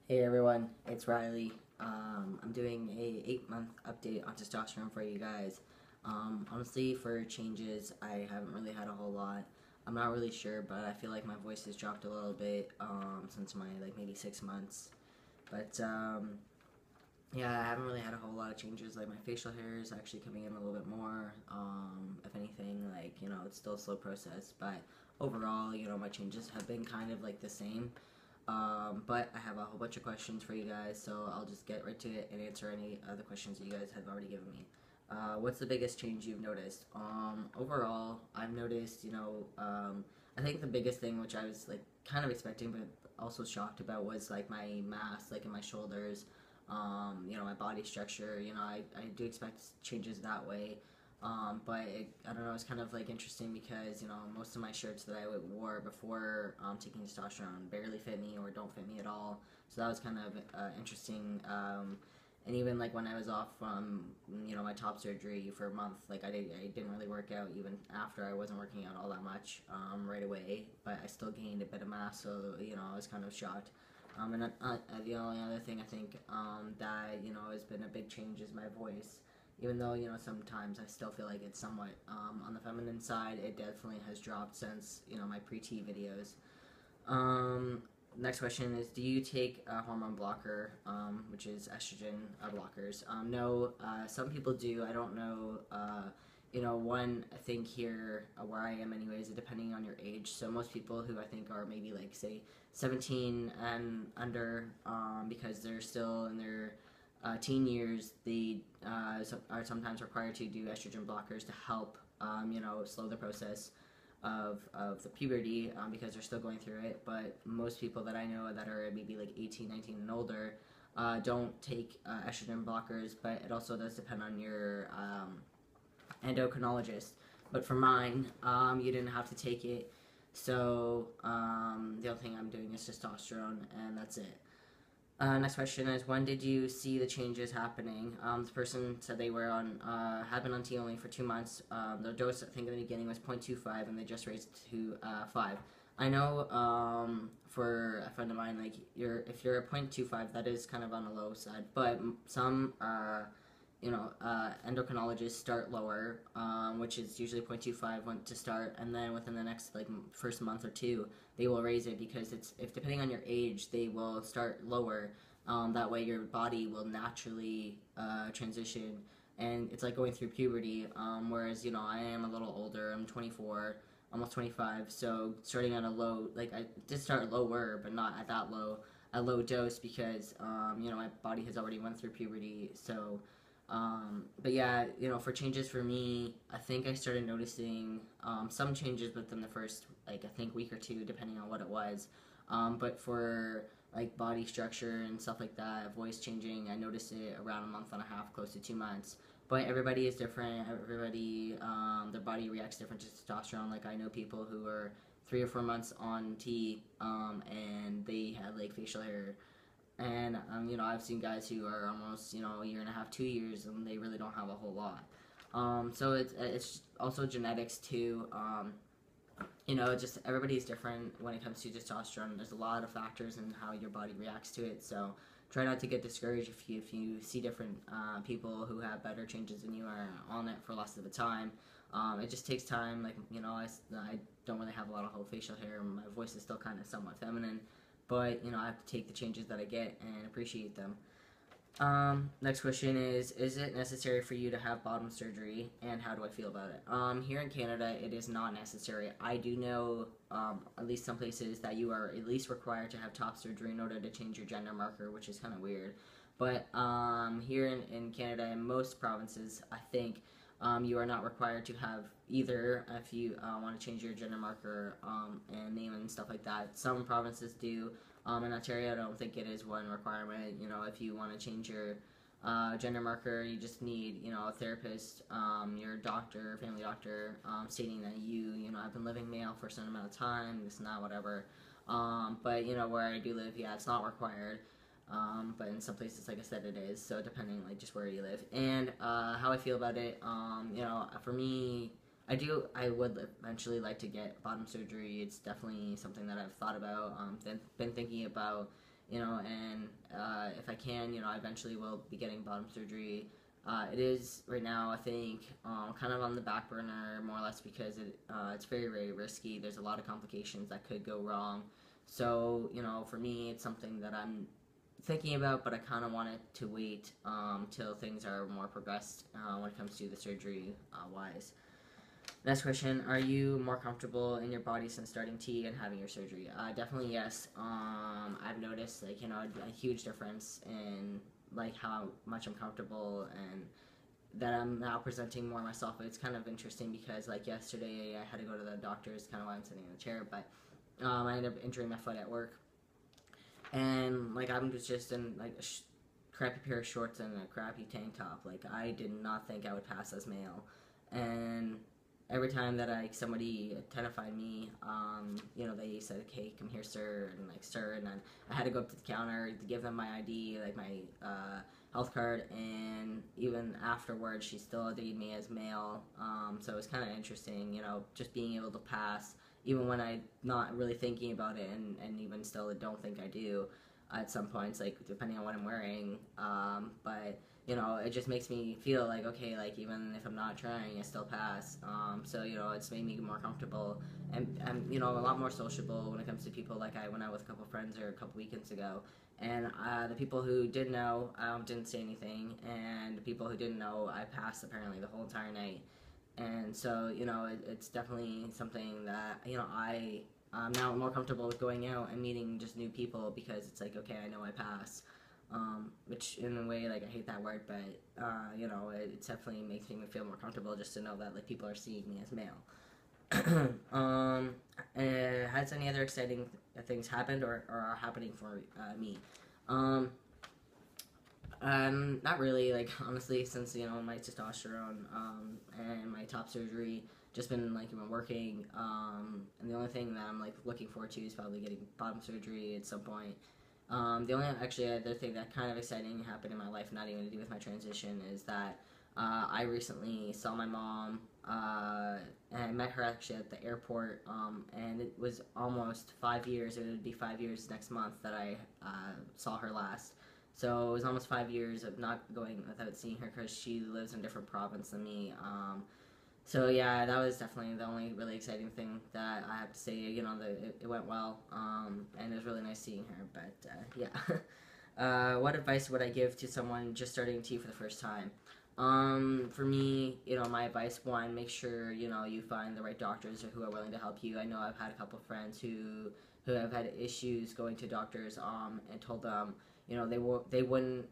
Hey everyone, it's Riley. I'm doing a 8-month update on testosterone for you guys. Honestly, for changes, I haven't really had a whole lot. I'm not really sure, but I feel like my voice has dropped a little bit since my maybe 6 months. But yeah, I haven't really had a whole lot of changes. Like my facial hair is actually coming in a little bit more. If anything, it's still a slow process, but overall, my changes have been kind of like the same. But I have a whole bunch of questions for you guys, so I'll just get right to it and answer any other questions that you guys have already given me. What's the biggest change you've noticed? Overall, I've noticed, I think the biggest thing, which I was like kind of expecting but also shocked about, was like my mass, like in my shoulders, my body structure. I do expect changes that way. I don't know, it's kind of like interesting because, most of my shirts that I wore before taking testosterone barely fit me or don't fit me at all. So that was kind of interesting. And even like when I was off from, my top surgery for a month, like I didn't really work out even after I wasn't working out all that much right away, but I still gained a bit of mass, so, I was kind of shocked. The only other thing I think that, has been a big change is my voice. Even though, sometimes I still feel like it's somewhat on the feminine side, it definitely has dropped since, my pre-T videos. Next question is, do you take a hormone blocker, which is estrogen blockers? No, some people do. I don't know. One, I think here, where I am anyways, depending on your age. So most people who I think are maybe like, say, 17 and under, because they're still in their teen years, they are sometimes required to do estrogen blockers to help, slow the process of the puberty, because they're still going through it. But most people that I know that are maybe like 18, 19 and older don't take estrogen blockers, but it also does depend on your endocrinologist. But for mine, you didn't have to take it. So the only thing I'm doing is testosterone, and that's it. Next question is, when did you see the changes happening? This person said they were had been on T only for 2 months. Their dose, I think, in the beginning was 0.25, and they just raised it to 5. I know for a friend of mine, like if you're at 0.25, that is kind of on the low side. But some endocrinologists start lower, which is usually 0.25 to start, and then within the next first month or two, they will raise it, because if depending on your age, they will start lower. That way, your body will naturally transition, and it's like going through puberty. Whereas I am a little older. I'm 24, almost 25. So starting at a low, like I did start lower, but not at that low, a low dose, because my body has already went through puberty. So. But yeah, for changes for me, I think I started noticing some changes within the first, I think, week or two, depending on what it was. But for like body structure and stuff like that, voice changing, I noticed it around a month and a half, close to 2 months. But everybody is different. Everybody, their body reacts different to testosterone. Like I know people who are 3 or 4 months on T, and they had like facial hair. And I've seen guys who are almost a year and a half, 2 years, and they really don't have a whole lot. So it's also genetics too. Just everybody's different when it comes to testosterone. There's a lot of factors in how your body reacts to it. So try not to get discouraged if you see different people who have better changes than you are on it for less of a time. It just takes time. I don't really have a lot of whole facial hair. My voice is still kind of somewhat feminine. But, I have to take the changes that I get and appreciate them. Next question is it necessary for you to have bottom surgery, and how do I feel about it? Here in Canada, it is not necessary. I do know, at least some places, that you are at least required to have top surgery in order to change your gender marker, which is kind of weird. But here in Canada, in most provinces, I think, you are not required to have either if you want to change your gender marker and name and stuff like that. Some provinces do. In Ontario, I don't think it is one requirement. If you want to change your gender marker, you just need, a therapist, your doctor, family doctor, stating that you have been living male for a certain amount of time, this and that, whatever. But, where I do live, yeah, it's not required. But in some places, like I said, it is. So depending, just where you live. And how I feel about it, for me, I would eventually like to get bottom surgery. It's definitely something that I've thought about, been thinking about, and if I can, I eventually will be getting bottom surgery. It is right now, I think, kind of on the back burner, more or less, because it's very, very risky. There's a lot of complications that could go wrong. So, for me, it's something that I'm thinking about, but I kind of want it to wait till things are more progressed when it comes to the surgery wise. Next question: are you more comfortable in your body since starting T and having your surgery? Definitely yes. I've noticed a huge difference in like how much I'm comfortable and that I'm now presenting more myself. It's kind of interesting because like yesterday I had to go to the doctor's, kind of why I'm sitting in the chair, but I ended up injuring my foot at work, and like I'm just in like a crappy pair of shorts and a crappy tank top. Like I did not think I would pass as male, and every time that somebody identified me, they said, "Okay, come here, sir," and like, "Sir," and then I had to go up to the counter to give them my ID, like my health card, and even afterwards, she still ID'd me as male. So it was kind of interesting, just being able to pass, even when I'm not really thinking about it, and even still, I don't think I do at some points, like depending on what I'm wearing. But it just makes me feel like, okay, like even if I'm not trying, I still pass. So, it's made me more comfortable and a lot more sociable when it comes to people. Like I went out with a couple friends a couple weekends ago, and the people who did know didn't say anything, and the people who didn't know, I passed apparently the whole entire night. And so, it's definitely something that, I'm now more comfortable with going out and meeting just new people because it's like, okay, I know I pass. Which in a way, like, I hate that word, but it definitely makes me feel more comfortable just to know that like people are seeing me as male. Has any other exciting things happened or are happening for me? Not really. Like honestly, since my testosterone and my top surgery, just been like working. And the only thing that I'm like looking forward to is probably getting bottom surgery at some point. The only actually other thing that kind of exciting happened in my life, not even to do with my transition, is that I recently saw my mom, and I met her actually at the airport, and it was almost 5 years. It would be 5 years next month that I saw her last. So it was almost 5 years of not going without seeing her because she lives in a different province than me. So yeah, that was definitely the only really exciting thing that I have to say. It went well, and it was really nice seeing her. But yeah, what advice would I give to someone just starting tea for the first time? For me, my advice: one, make sure you find the right doctors or who are willing to help you. I know I've had a couple friends who have had issues going to doctors, and told them they wouldn't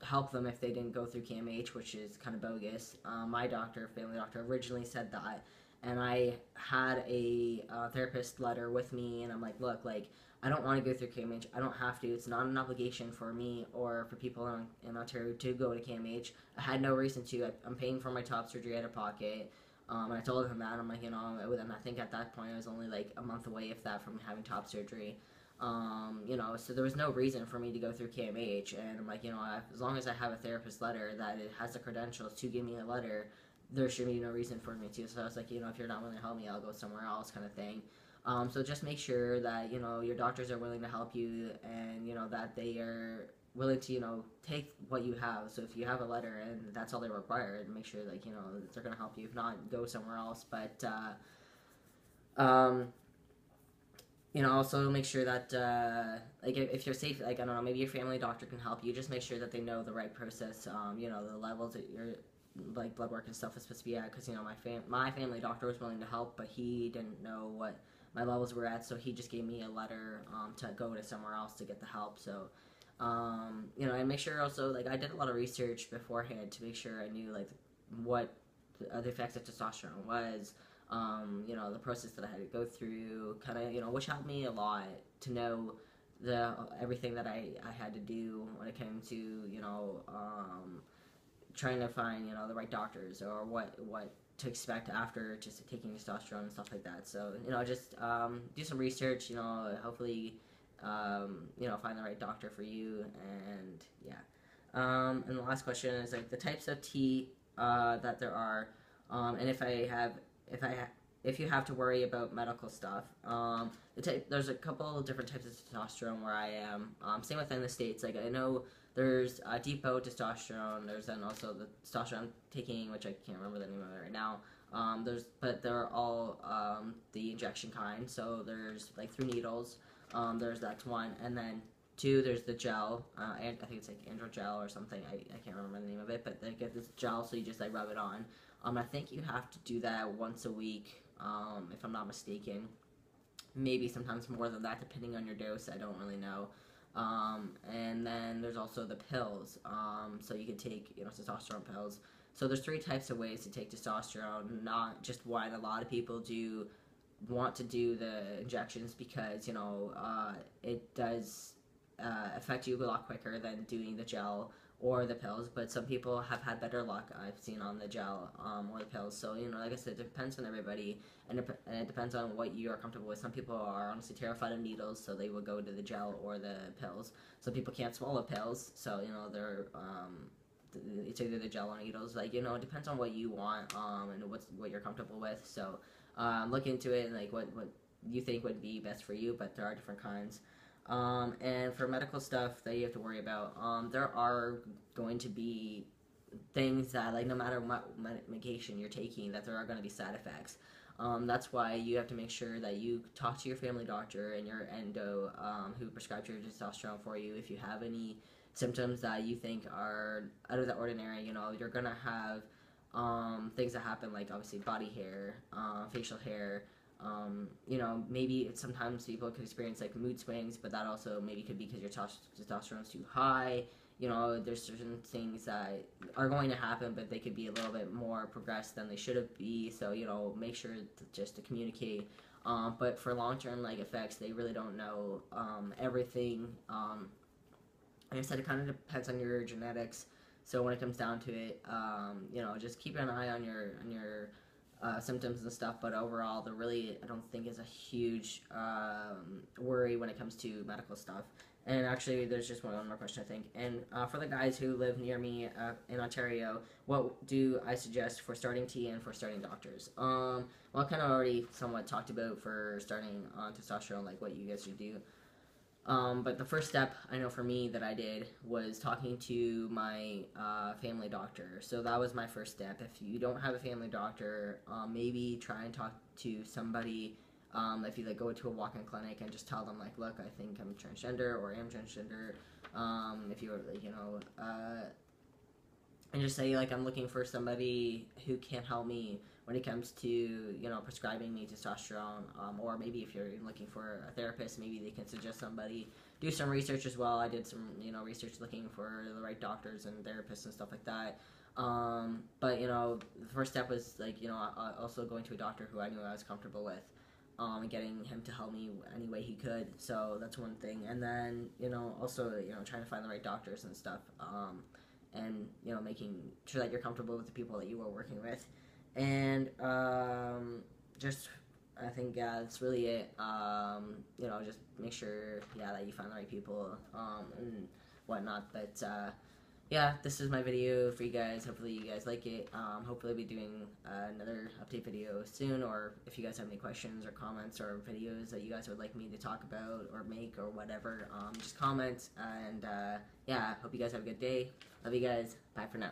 help them if they didn't go through KMH, which is kind of bogus. My doctor, family doctor, originally said that, and I had a therapist letter with me, and I'm like, look, like I don't want to go through KMH. I don't have to. It's not an obligation for me or for people in Ontario to go to KMH. I had no reason to. I'm paying for my top surgery out of pocket. And I told him that. I'm like, and I think at that point I was only like a month away, if that, from having top surgery. So there was no reason for me to go through KMH, and I'm like, as long as I have a therapist letter that it has the credentials to give me a letter, there should be no reason for me to. So I was like, if you're not willing to help me, I'll go somewhere else, kind of thing. So just make sure that your doctors are willing to help you, and that they are willing to take what you have. So if you have a letter and that's all they require, make sure like that they're gonna help you. If not, go somewhere else. But also make sure that, like, if you're safe, like, I don't know, maybe your family doctor can help you. Just make sure that they know the right process, the levels that your, like, blood work and stuff is supposed to be at. Because, my family doctor was willing to help, but he didn't know what my levels were at, so he just gave me a letter to go to somewhere else to get the help. So, and make sure also, like, I did a lot of research beforehand to make sure I knew, like, what the effects of testosterone was. The process that I had to go through, kind of, which helped me a lot to know everything that I had to do when it came to, trying to find, the right doctors or what to expect after just taking testosterone and stuff like that. So, just do some research, hopefully, find the right doctor for you, and yeah. And the last question is like the types of tea that there are, and if I if you have to worry about medical stuff, there's a couple of different types of testosterone where I am. Same within the States. Like, I know there's depot testosterone. There's then also the testosterone I'm taking, which I can't remember the name of it right now. But they're all the injection kind. So there's like through needles. That's one, and then two, there's the gel. And I think it's like androgel or something. I can't remember the name of it, but they get this gel, so you just like rub it on. I think you have to do that once a week, if I'm not mistaken. Maybe sometimes more than that, depending on your dose. I don't really know. And then there's also the pills. So you can take, testosterone pills. So there's three types of ways to take testosterone, not just one. A lot of people do want to do the injections because, it does affect you a lot quicker than doing the gel or the pills, but some people have had better luck, I've seen, on the gel or the pills. So, like I said, it depends on everybody, and it depends on what you are comfortable with. Some people are honestly terrified of needles, so they will go to the gel or the pills. Some people can't swallow pills, so, they're it's either the gel or needles. Like, it depends on what you want and what you're comfortable with. So look into it and like what you think would be best for you, but there are different kinds. And for medical stuff that you have to worry about, there are going to be things that, like, no matter what medication you're taking, that there are going to be side effects. That's why you have to make sure that you talk to your family doctor and your endo, who prescribes your testosterone for you. If you have any symptoms that you think are out of the ordinary, you're going to have things that happen, like obviously body hair, facial hair. Maybe sometimes people could experience like mood swings, but that also maybe could be because your testosterone's too high. There's certain things that are going to happen, but they could be a little bit more progressed than they should be. So, make sure to communicate. But for long-term like effects, they really don't know everything. Like I said, it kind of depends on your genetics. So when it comes down to it, just keep an eye on your symptoms and stuff, but overall, I don't think is a huge worry when it comes to medical stuff. And actually, there's just one more question, I think. And for the guys who live near me in Ontario, what do I suggest for starting T and for starting doctors? Well, I kind of already somewhat talked about for starting on testosterone, like what you guys should do. But the first step I know for me that I did was talking to my family doctor. So that was my first step. If you don't have a family doctor, maybe try and talk to somebody. If you go to a walk-in clinic and just tell them like, look, I think I'm transgender or am transgender. If you're and just say like, I'm looking for somebody who can help me when it comes to prescribing me testosterone, or maybe if you're looking for a therapist, maybe they can suggest somebody. Do some research as well. I did some research looking for the right doctors and therapists and stuff like that. But the first step was like also going to a doctor who I knew I was comfortable with, and getting him to help me any way he could. So that's one thing. And then also trying to find the right doctors and stuff. And making sure that you're comfortable with the people that you are working with. And just I think that's really it. Just make sure that you find the right people and whatnot. But yeah, this is my video for you guys. Hopefully you guys like it. Hopefully I'll be doing another update video soon, or if you guys have any questions or comments or videos that you guys would like me to talk about or make or whatever, just comment. And yeah, hope you guys have a good day. Love you guys. Bye for now.